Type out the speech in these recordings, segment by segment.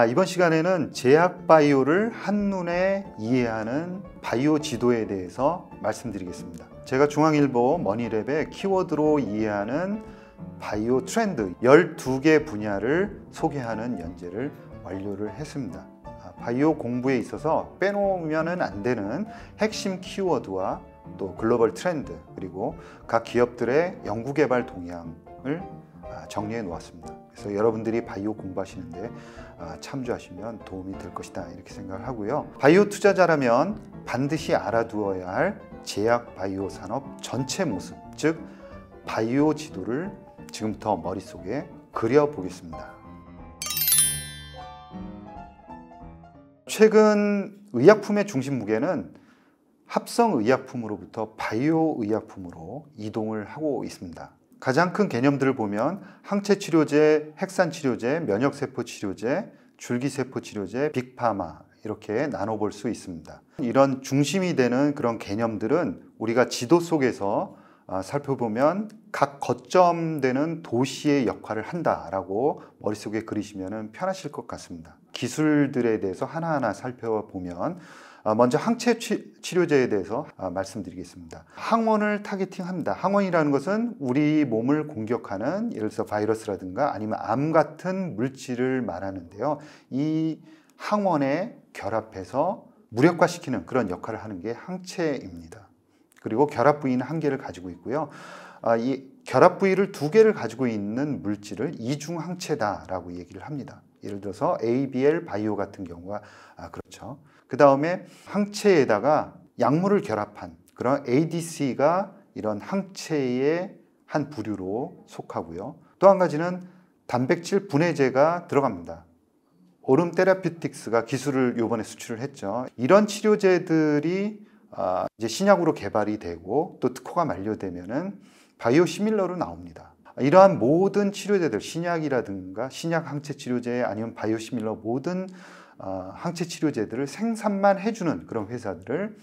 이번 시간에는 제약 바이오를 한눈에 이해하는 바이오 지도에 대해서 말씀드리겠습니다. 제가 중앙일보 머니랩의 키워드로 이해하는 바이오 트렌드 12개 분야를 소개하는 연재를 완료를 했습니다. 바이오 공부에 있어서 빼놓으면 안 되는 핵심 키워드와 또 글로벌 트렌드, 그리고 각 기업들의 연구개발 동향을 정리해 놓았습니다. 그래서 여러분들이 바이오 공부하시는데 참조하시면 도움이 될 것이다, 이렇게 생각을 하고요. 바이오 투자자라면 반드시 알아두어야 할 제약 바이오 산업 전체 모습, 즉 바이오 지도를 지금부터 머릿속에 그려보겠습니다. 최근 의약품의 중심 무게는 합성의약품으로부터 바이오의약품으로 이동을 하고 있습니다. 가장 큰 개념들을 보면 항체치료제, 핵산치료제, 면역세포치료제, 줄기세포치료제, 빅파마, 이렇게 나눠볼 수 있습니다. 이런 중심이 되는 그런 개념들은 우리가 지도 속에서 살펴보면 각 거점되는 도시의 역할을 한다라고 머릿속에 그리시면 편하실 것 같습니다. 기술들에 대해서 하나하나 살펴보면 먼저 항체 치료제에 대해서 말씀드리겠습니다. 항원을 타겟팅합니다. 항원이라는 것은 우리 몸을 공격하는, 예를 들어서 바이러스라든가 아니면 암 같은 물질을 말하는데요. 이 항원에 결합해서 무력화시키는 그런 역할을 하는 게 항체입니다. 그리고 결합 부위는 한 개를 가지고 있고요. 이 결합 부위를 두 개를 가지고 있는 물질을 이중항체다라고 얘기를 합니다. 예를 들어서 ABL 바이오 같은 경우가 그렇죠. 그 다음에 항체에다가 약물을 결합한 그런 ADC가 이런 항체의 한 부류로 속하고요. 또 한 가지는 단백질 분해제가 들어갑니다. 오름 테라퓨틱스가 기술을 이번에 수출을 했죠. 이런 치료제들이 이제 신약으로 개발이 되고 또 특허가 만료되면은 바이오 시밀러로 나옵니다. 이러한 모든 치료제들, 신약이라든가 신약 항체 치료제 아니면 바이오 시밀러, 모든 항체 치료제들을 생산만 해주는 그런 회사들을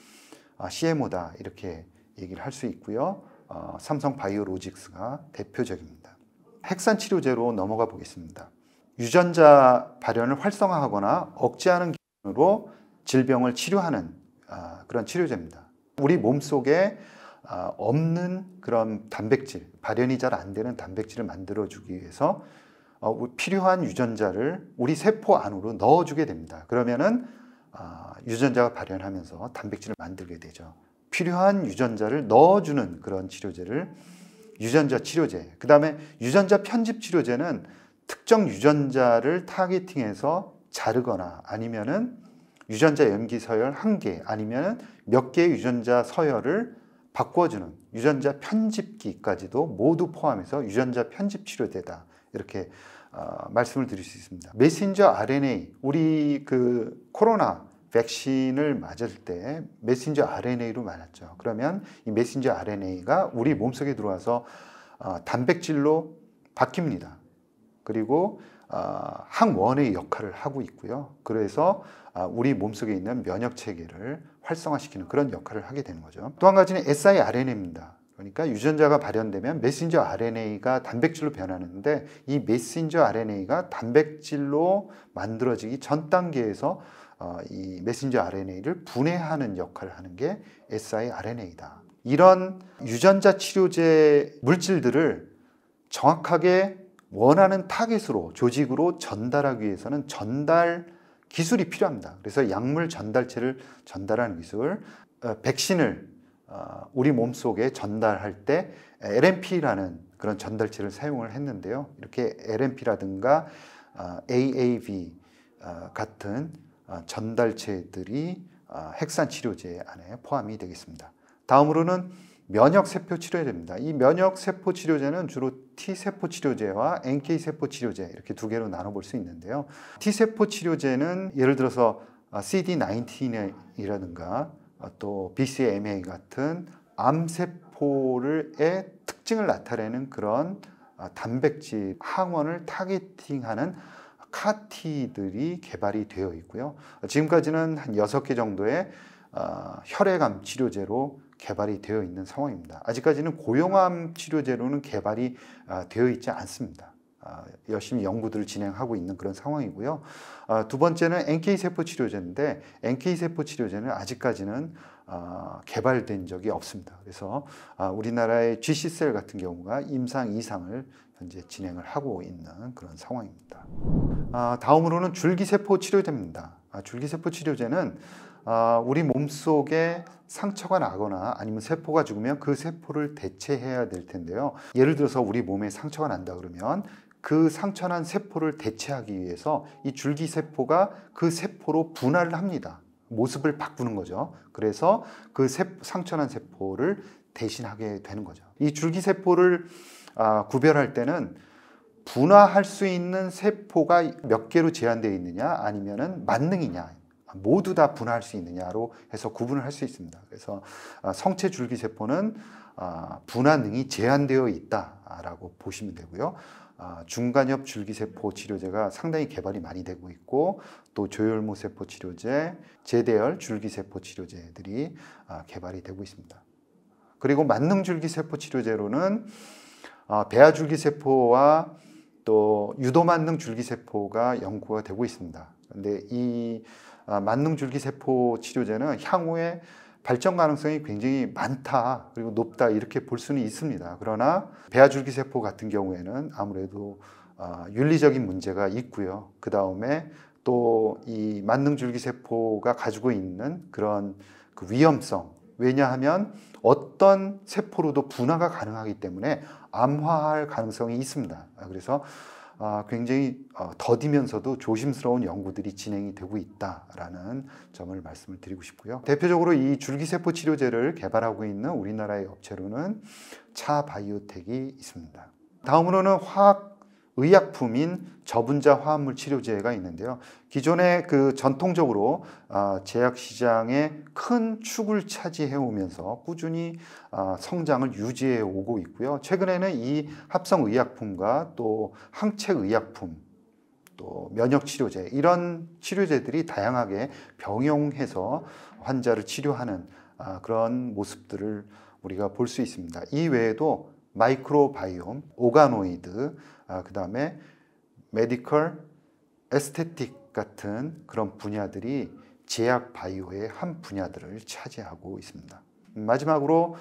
CMO다, 이렇게 얘기를 할 수 있고요. 삼성 바이오로직스가 대표적입니다. 핵산 치료제로 넘어가 보겠습니다. 유전자 발현을 활성화하거나 억제하는 기능으로 질병을 치료하는 그런 치료제입니다. 우리 몸속에 없는 그런 단백질, 발현이 잘 안 되는 단백질을 만들어주기 위해서 필요한 유전자를 우리 세포 안으로 넣어주게 됩니다. 그러면은 유전자가 발현하면서 단백질을 만들게 되죠. 필요한 유전자를 넣어주는 그런 치료제를 유전자 치료제, 그 다음에 유전자 편집 치료제는 특정 유전자를 타겟팅해서 자르거나 아니면은 유전자 염기 서열 한 개 아니면 몇 개의 유전자 서열을 바꿔주는 유전자 편집기까지도 모두 포함해서 유전자 편집 치료제다, 이렇게 말씀을 드릴 수 있습니다. 메신저 RNA, 우리 그 코로나 백신을 맞을 때 메신저 RNA로 맞았죠. 그러면 이 메신저 RNA가 우리 몸속에 들어와서 단백질로 바뀝니다. 그리고 항원의 역할을 하고 있고요. 그래서 우리 몸속에 있는 면역 체계를 활성화시키는 그런 역할을 하게 되는 거죠. 또 한 가지는 siRNA입니다. 그러니까 유전자가 발현되면 메신저 RNA가 단백질로 변하는데 이 메신저 RNA가 단백질로 만들어지기 전 단계에서 이 메신저 RNA를 분해하는 역할을 하는 게 siRNA다. 이런 유전자 치료제 물질들을 정확하게 원하는 타겟으로, 조직으로 전달하기 위해서는 전달 기술이 필요합니다. 그래서 약물 전달체를 전달하는 기술, 백신을 우리 몸속에 전달할 때 LNP라는 그런 전달체를 사용을 했는데요. 이렇게 LNP라든가 AAV 같은 전달체들이 핵산 치료제 안에 포함이 되겠습니다. 다음으로는 면역세포 치료제입니다. 이 면역세포 치료제는 주로 T세포 치료제와 NK세포 치료제, 이렇게 두 개로 나눠볼 수 있는데요. T세포 치료제는 예를 들어서 CD19이라든가 또 BCMA 같은 암세포의 특징을 나타내는 그런 단백질 항원을 타겟팅하는 CAR-T들이 개발이 되어 있고요. 지금까지는 한 6개 정도의 혈액암 치료제로 개발이 되어 있는 상황입니다. 아직까지는 고용암 치료제로는 개발이 되어 있지 않습니다. 열심히 연구들을 진행하고 있는 그런 상황이고요. 두 번째는 NK세포 치료제인데 NK세포 치료제는 아직까지는 개발된 적이 없습니다. 그래서 우리나라의 GC셀 같은 경우가 임상 2상을 현재 진행을 하고 있는 그런 상황입니다. 다음으로는 줄기세포 치료제입니다. 줄기세포 치료제는 우리 몸속에 상처가 나거나 아니면 세포가 죽으면 그 세포를 대체해야 될 텐데요. 예를 들어서 우리 몸에 상처가 난다 그러면 그 상처난 세포를 대체하기 위해서 이 줄기세포가 그 세포로 분할을 합니다. 모습을 바꾸는 거죠. 그래서 그 상처난 세포를 대신하게 되는 거죠. 이 줄기세포를 구별할 때는 분화할 수 있는 세포가 몇 개로 제한되어 있느냐 아니면은 만능이냐 모두 다 분화할 수 있느냐로 해서 구분을 할 수 있습니다. 그래서 성체 줄기세포는 분화능이 제한되어 있다라고 보시면 되고요. 중간엽 줄기세포 치료제가 상당히 개발이 많이 되고 있고 또 조혈모 세포 치료제, 제대열 줄기세포 치료제들이 개발이 되고 있습니다. 그리고 만능 줄기세포 치료제로는 배아 줄기세포와 또 유도만능 줄기세포가 연구가 되고 있습니다. 그런데 이 만능 줄기세포 치료제는 향후에 발전 가능성이 굉장히 많다 그리고 높다 이렇게 볼 수는 있습니다. 그러나 배아 줄기세포 같은 경우에는 아무래도 윤리적인 문제가 있고요. 그 다음에 또 이 만능 줄기세포가 가지고 있는 그런 그 위험성, 왜냐하면 어떤 세포로도 분화가 가능하기 때문에 암화할 가능성이 있습니다. 그래서 굉장히 더디면서도 조심스러운 연구들이 진행이 되고 있다라는 점을 말씀을 드리고 싶고요. 대표적으로 이 줄기세포 치료제를 개발하고 있는 우리나라의 업체로는 차바이오텍이 있습니다. 다음으로는 화학의약품인 저분자 화합물 치료제가 있는데요. 기존에 그 전통적으로 제약시장의 큰 축을 차지해 오면서 꾸준히 성장을 유지해 오고 있고요. 최근에는 이 합성의약품과 또 항체의약품, 또 면역치료제 이런 치료제들이 다양하게 병용해서 환자를 치료하는 그런 모습들을 우리가 볼 수 있습니다. 이 외에도 마이크로바이옴, 오가노이드, 그 다음에 메디컬, 에스테틱 같은 그런 분야들이 제약 바이오의 한 분야들을 차지하고 있습니다. 마지막으로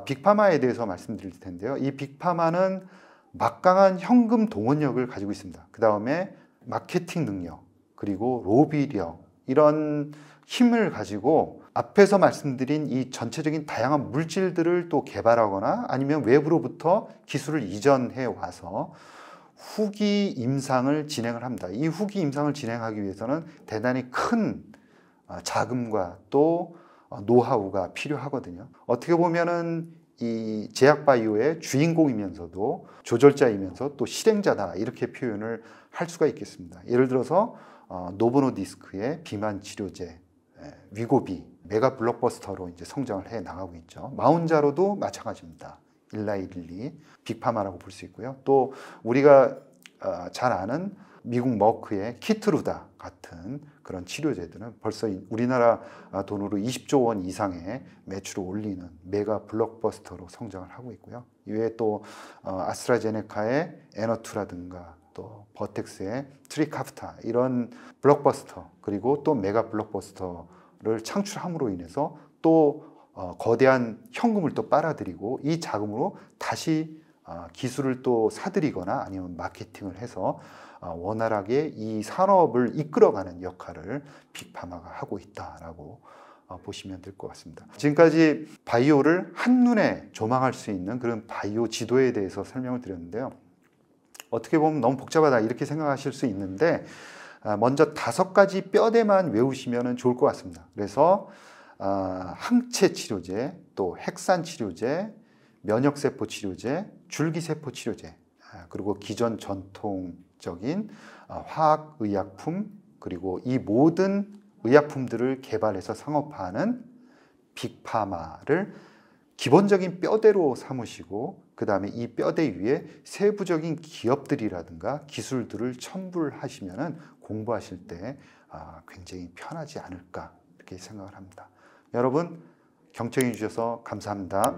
빅파마에 대해서 말씀드릴 텐데요. 이 빅파마는 막강한 현금 동원력을 가지고 있습니다. 그 다음에 마케팅 능력, 그리고 로비력 이런 힘을 가지고 앞에서 말씀드린 이 전체적인 다양한 물질들을 또 개발하거나 아니면 외부로부터 기술을 이전해 와서 후기 임상을 진행을 합니다. 이 후기 임상을 진행하기 위해서는 대단히 큰 자금과 또 노하우가 필요하거든요. 어떻게 보면은 이 제약바이오의 주인공이면서도 조절자이면서 또 실행자다 이렇게 표현을 할 수가 있겠습니다. 예를 들어서 노보노디스크의 비만 치료제 위고비 메가 블록버스터로 이제 성장을 해 나가고 있죠. 마운자로도 마찬가지입니다. 일라이릴리 빅파마라고 볼 수 있고요. 또 우리가 잘 아는 미국 머크의 키트루다 같은 그런 치료제들은 벌써 우리나라 돈으로 20조 원 이상의 매출을 올리는 메가 블록버스터로 성장을 하고 있고요. 이외에 또 아스트라제네카의 에너투라든가 또 버텍스의 트리카프타 이런 블록버스터 그리고 또 메가 블록버스터를 창출함으로 인해서 또 거대한 현금을 또 빨아들이고 이 자금으로 다시 기술을 또 사들이거나 아니면 마케팅을 해서 원활하게 이 산업을 이끌어가는 역할을 빅파마가 하고 있다라고 보시면 될 것 같습니다. 지금까지 바이오를 한눈에 조망할 수 있는 그런 바이오 지도에 대해서 설명을 드렸는데요. 어떻게 보면 너무 복잡하다 이렇게 생각하실 수 있는데 먼저 5가지 뼈대만 외우시면 좋을 것 같습니다. 그래서 항체 치료제, 또 핵산 치료제, 면역세포 치료제, 줄기세포 치료제, 그리고 기존 전통적인 화학의약품, 그리고 이 모든 의약품들을 개발해서 상업화하는 빅파마를 기본적인 뼈대로 삼으시고 그 다음에 이 뼈대 위에 세부적인 기업들이라든가 기술들을 첨부를 하시면 공부하실 때 굉장히 편하지 않을까 이렇게 생각을 합니다. 여러분 경청해 주셔서 감사합니다.